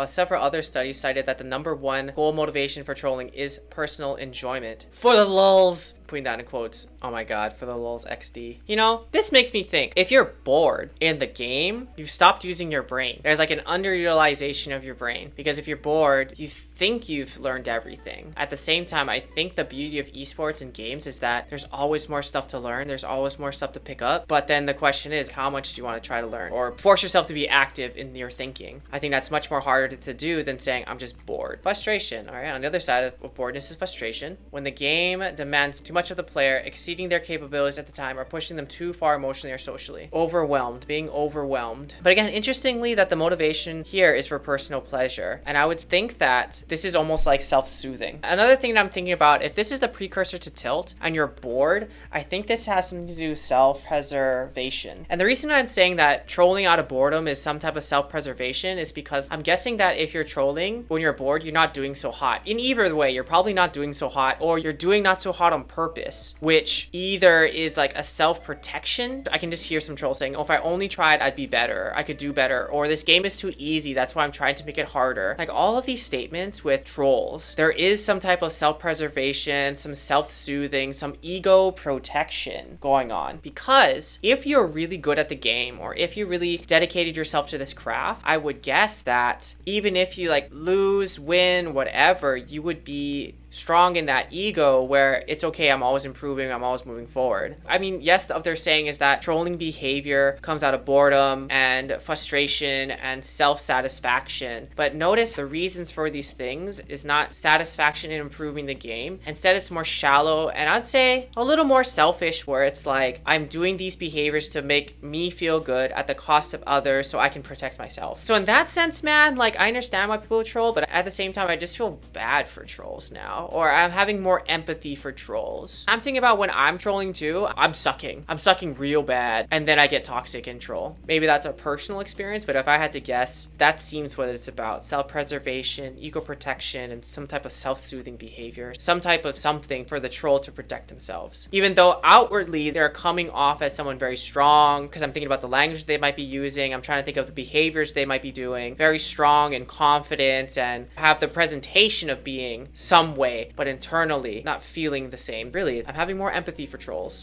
Several other studies cited that the number one goal motivation for trolling is personal enjoyment. For the lulz, putting that in quotes. Oh my god, for the lulz XD. You know, this makes me think, if you're bored in the game, you've stopped using your brain. There's like an underutilization of your brain, because if you're bored, you think you've learned everything. At the same time, I think the beauty of esports and games is that there's always more stuff to learn, there's always more stuff to pick up, but then the question is, how much do you want to try to learn? Or force yourself to be active in your thinking. I think that's much more harder to do than saying, I'm just bored. Frustration, all right? On the other side of boredness is frustration. When the game demands too much of the player, exceeding their capabilities at the time, or pushing them too far emotionally or socially. Overwhelmed, being overwhelmed. But again, interestingly, that the motivation here is for personal pleasure. And I would think that this is almost like self-soothing. Another thing that I'm thinking about, if this is the precursor to tilt and you're bored, I think this has something to do with self-preservation. And the reason I'm saying that trolling out of boredom is some type of self-preservation is because I'm guessing that if you're trolling when you're bored, you're not doing so hot. In either way, you're probably not doing so hot, or you're doing not so hot on purpose, which either is like a self-protection. I can just hear some trolls saying, oh, if I only tried, I'd be better. I could do better. Or this game is too easy. That's why I'm trying to make it harder. Like all of these statements with trolls, there is some type of self-preservation, some self-soothing, some ego protection going on. Because if you're really good at the game, or if you really dedicated yourself to this craft, I would guess that even if you like lose, win, whatever, you would be strong in that ego where it's okay, I'm always improving, I'm always moving forward. I mean, yes, what they're saying is that trolling behavior comes out of boredom and frustration and self-satisfaction. But notice the reasons for these things is not satisfaction in improving the game. Instead, it's more shallow and I'd say a little more selfish, where it's like, I'm doing these behaviors to make me feel good at the cost of others so I can protect myself. So in that sense, man, like I understand why people troll, but at the same time, I just feel bad for trolls now. Or I'm having more empathy for trolls. I'm thinking about when I'm trolling too, I'm sucking real bad, and then I get toxic and troll. Maybe that's a personal experience, but if I had to guess, that seems what it's about. Self-preservation, ego protection, and some type of self-soothing behavior. Some type of something for the troll to protect themselves. Even though outwardly they're coming off as someone very strong, because I'm thinking about the language they might be using, I'm trying to think of the behaviors they might be doing, very strong and confident, and have the presentation of being some way, but internally not feeling the same. Really, I'm having more empathy for trolls.